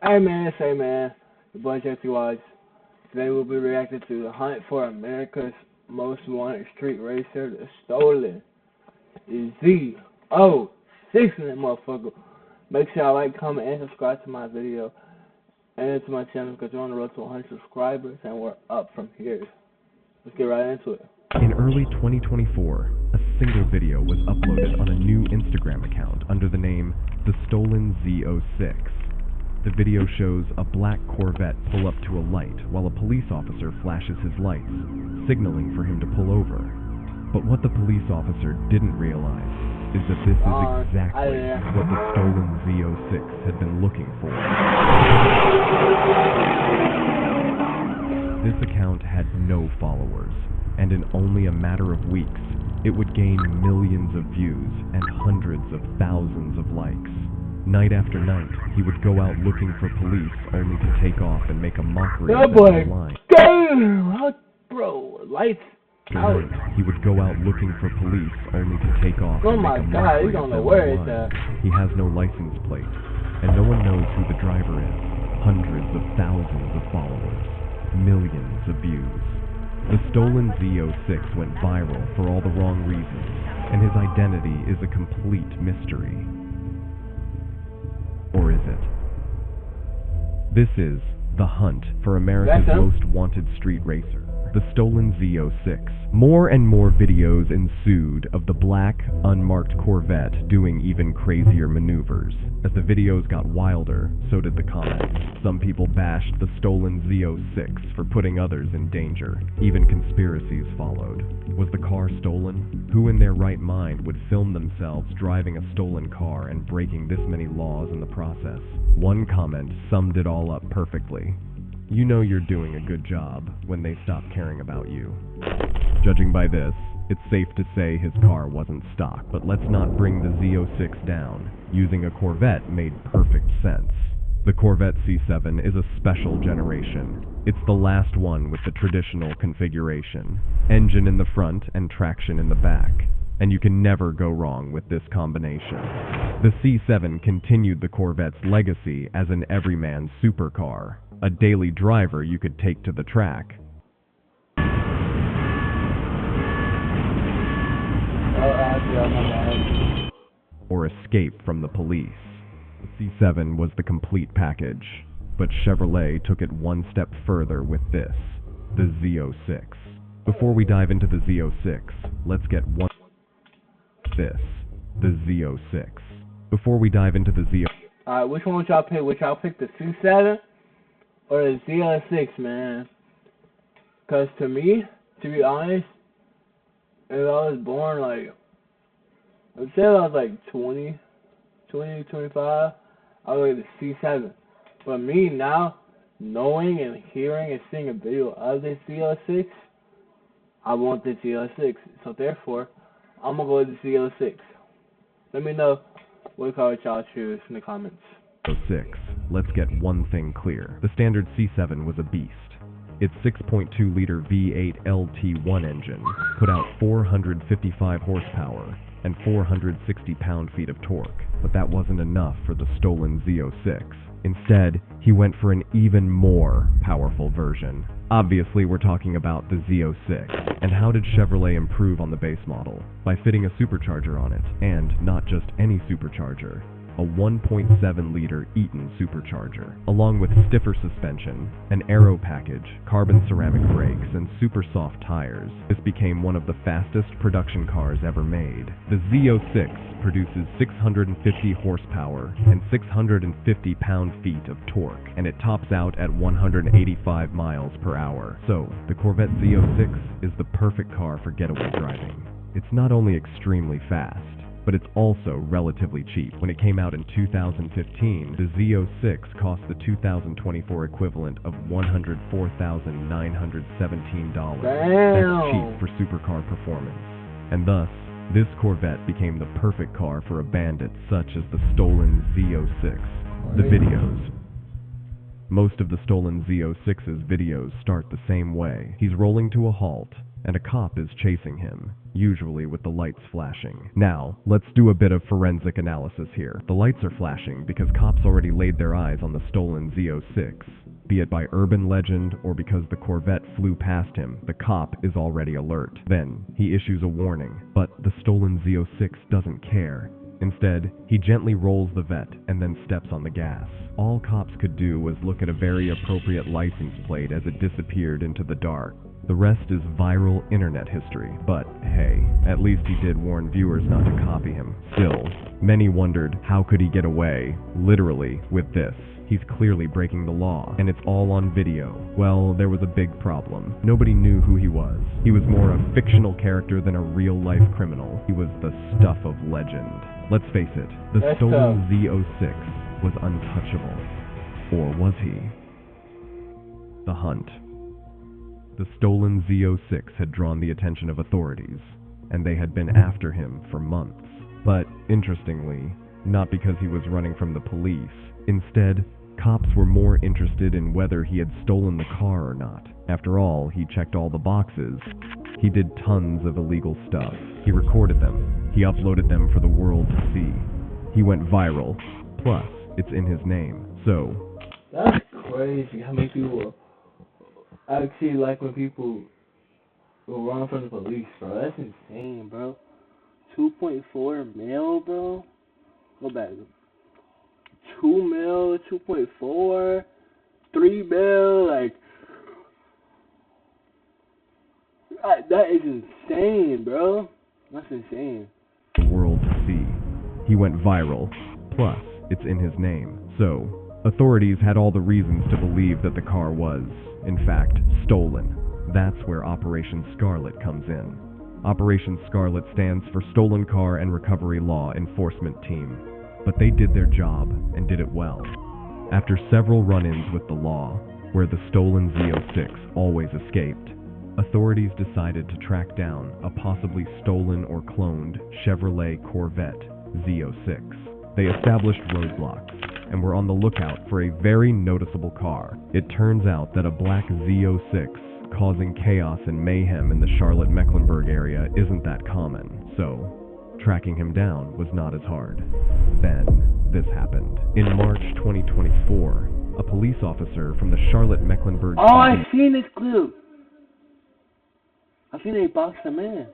Hey man, your boy Jesse Wise. Today we'll be reacting to the hunt for America's most wanted street racer, the Stolen Z06 in that motherfucker. Make sure y'all like, comment, and subscribe to my video and to my channel because we're on the road to 100 subscribers and we're up from here. Let's get right into it. In early 2024, a single video was uploaded on a new Instagram account under the name The Stolen Z06. The video shows a black Corvette pull up to a light while a police officer flashes his lights, signaling for him to pull over. But what the police officer didn't realize is that this is exactly what the Stolen Z06 had been looking for. This account had no followers, and in only a matter of weeks, it would gain millions of views and hundreds of thousands of likes. Night after night, he would go out looking for police only to take off and make a mockery of them online. Damn! Bro, lights out. He would go out looking for police only to take off and make a mockery of them online. He has no license plate, and no one knows who the driver is. Hundreds of thousands of followers, millions of views. The Stolen Z06 went viral for all the wrong reasons, and his identity is a complete mystery. Or is it? This is the hunt for America's most wanted street racer, the Stolen Z06. More and more videos ensued of the black, unmarked Corvette doing even crazier maneuvers. As the videos got wilder, so did the comments. Some people bashed the Stolen Z06 for putting others in danger. Even conspiracies followed. Was the car stolen? Who in their right mind would film themselves driving a stolen car and breaking this many laws in the process? One comment summed it all up perfectly. You know you're doing a good job when they stop caring about you. Judging by this, it's safe to say his car wasn't stock, but let's not bring the Z06 down. Using a Corvette made perfect sense. The Corvette C7 is a special generation. It's the last one with the traditional configuration. Engine in the front and traction in the back. And you can never go wrong with this combination. The C7 continued the Corvette's legacy as an everyman supercar, a daily driver you could take to the track. Or escape from the police. The C7 was the complete package, but Chevrolet took it one step further with this, the Z06. Before we dive into the Z06, let's get the Z06. Before we dive into the Z06. Alright, which one would y'all pick? Would y'all pick the C7 or the Z06, man? Because to me, to be honest, if I was born let's say I was like 20, 25, I would like the C7. But me now, knowing and hearing and seeing a video of the Z06, I want the Z06. So therefore, I'm going to go with the Z06. Let me know what car y'all choose in the comments. 06. Let's get one thing clear. The standard C7 was a beast. Its 6.2-liter V8 LT1 engine put out 455 horsepower and 460 pound-feet of torque, but that wasn't enough for the Stolen Z06. Instead, he went for an even more powerful version. Obviously, we're talking about the Z06. And how did Chevrolet improve on the base model? By fitting a supercharger on it, and not just any supercharger. A 1.7-liter Eaton supercharger, along with stiffer suspension, an aero package, carbon ceramic brakes, and super soft tires. This became one of the fastest production cars ever made. The Z06 produces 650 horsepower and 650 pound-feet of torque, and it tops out at 185 miles per hour. So, the Corvette Z06 is the perfect car for getaway driving. It's not only extremely fast, but it's also relatively cheap. When it came out in 2015, the Z06 cost the 2024 equivalent of $104,917. That's cheap for supercar performance. And thus, this Corvette became the perfect car for a bandit such as the Stolen Z06. The videos. Most of the Stolen Z06's videos start the same way. He's rolling to a halt, and a cop is chasing him, usually with the lights flashing. Now, let's do a bit of forensic analysis here. The lights are flashing because cops already laid their eyes on the stolen Z06. Be it by urban legend or because the Corvette flew past him, the cop is already alert. Then, he issues a warning, but the stolen Z06 doesn't care. Instead, he gently rolls the vet and then steps on the gas. All cops could do was look at a very appropriate license plate as it disappeared into the dark. The rest is viral internet history, but hey, at least he did warn viewers not to copy him. Still, many wondered how could he get away, literally, with this. He's clearly breaking the law, and it's all on video. Well, there was a big problem. Nobody knew who he was. He was more a fictional character than a real-life criminal. He was the stuff of legend. Let's face it, the stolen Z06 was untouchable. Or was he? The hunt. The stolen Z06 had drawn the attention of authorities, and they had been after him for months. But, interestingly, not because he was running from the police. Instead, cops were more interested in whether he had stolen the car or not. After all, he checked all the boxes. He did tons of illegal stuff. He recorded them. He uploaded them for the world to see. He went viral. Plus, it's in his name. So... That's crazy how many people actually like when people will run from the police, bro. That's insane, bro. 2.4 mil, bro? Go back. 2 mil, 2.4, 3 mil, like, that is insane, bro. That's insane. The world to see. He went viral. Plus, it's in his name. So, authorities had all the reasons to believe that the car was, in fact, stolen. That's where Operation Scarlet comes in. Operation Scarlet stands for Stolen Car and Recovery Law Enforcement Team. But they did their job, and did it well. After several run-ins with the law, where the stolen Z06 always escaped, authorities decided to track down a possibly stolen or cloned Chevrolet Corvette Z06. They established roadblocks, and were on the lookout for a very noticeable car. It turns out that a black Z06 causing chaos and mayhem in the Charlotte-Mecklenburg area isn't that common, so tracking him down was not as hard. Then, this happened. In March 2024, a police officer from the Charlotte-Mecklenburg... Oh, I seen this clip. I seen they boxed him in.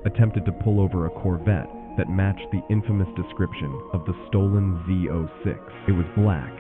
...attempted to pull over a Corvette that matched the infamous description of the stolen Z06. It was black,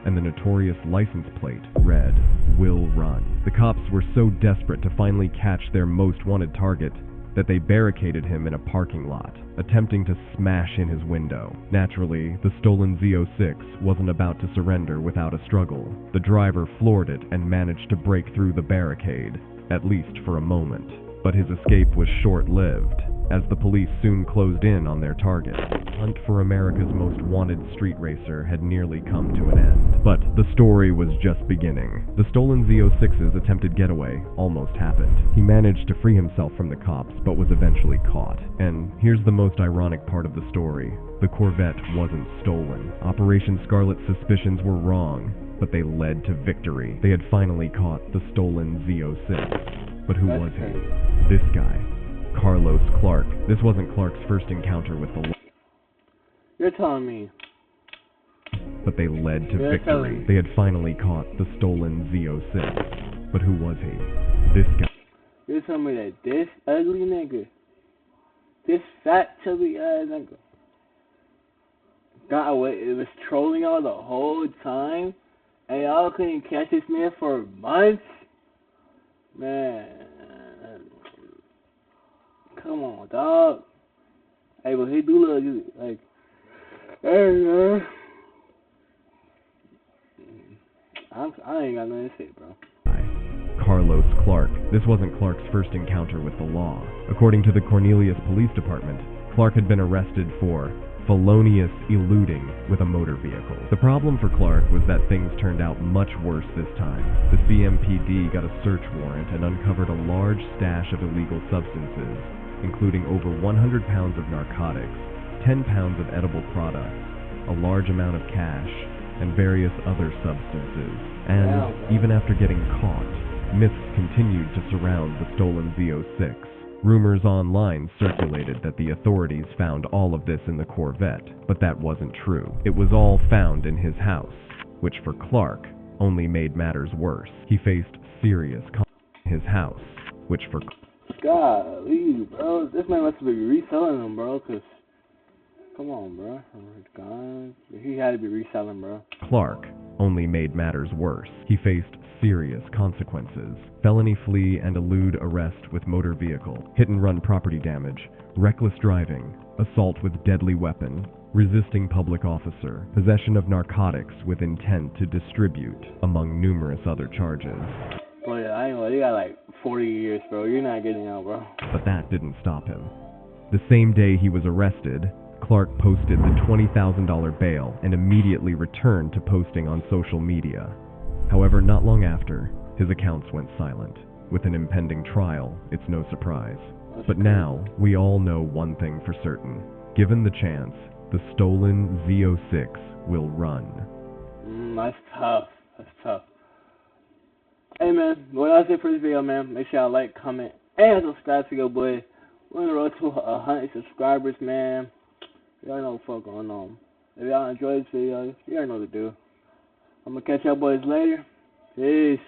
and the notorious license plate read, "Will Run." The cops were so desperate to finally catch their most wanted target that they barricaded him in a parking lot, attempting to smash in his window. Naturally, the stolen Z06 wasn't about to surrender without a struggle. The driver floored it and managed to break through the barricade, at least for a moment. But his escape was short-lived, as the police soon closed in on their target. The hunt for America's most wanted street racer had nearly come to an end. But the story was just beginning. The stolen Z06's attempted getaway almost happened. He managed to free himself from the cops, but was eventually caught. And here's the most ironic part of the story. The Corvette wasn't stolen. Operation Scarlet's suspicions were wrong, but they led to victory. They had finally caught the stolen Z06. But who was he? This guy. Carlos Clark. This wasn't Clark's first encounter with the law. You're telling me. But they led to victory. They had finally caught the stolen Z06. But who was he? This guy. You're telling me that this ugly nigga, this fat chubby ass nigga, got away, it was trolling y'all the whole time, and y'all couldn't catch this man for months? Man. Come on, dog. Hey, but he do look good. Like, hey, man. I ain't got nothing to say, bro. Carlos Clark. This wasn't Clark's first encounter with the law. According to the Cornelius Police Department, Clark had been arrested for felonious eluding with a motor vehicle. The problem for Clark was that things turned out much worse this time. The CMPD got a search warrant and uncovered a large stash of illegal substances, including over 100 pounds of narcotics, 10 pounds of edible products, a large amount of cash, and various other substances. And even after getting caught, myths continued to surround the stolen Z06. Rumors online circulated that the authorities found all of this in the Corvette, but that wasn't true. It was all found in his house, which for Clark only made matters worse. He faced serious in his house, which for golly, bro, this man must be reselling them, bro, cause come on, bro. God, he had to be reselling, bro. Clark only made matters worse. He faced serious consequences. Felony flee and elude arrest with motor vehicle, hit and run property damage, reckless driving, assault with deadly weapon, resisting public officer, possession of narcotics with intent to distribute, among numerous other charges. Boy, I ain't gonna lie, you got like 40 years, bro. You're not getting out, bro. But that didn't stop him. The same day he was arrested, Clark posted the $20,000 bail and immediately returned to posting on social media. However, not long after, his accounts went silent. With an impending trial, it's no surprise. But now, we all know one thing for certain. Given the chance, the stolen Z06 will run. That's tough. That's tough. Hey, man, well, that's it for this video, man. Make sure y'all like, comment, and subscribe to your boy. We're on the road to 100 subscribers, man. Y'all know what the fuck going on. If y'all enjoyed this video, you already know what to do. I'm gonna catch y'all boys later. Peace.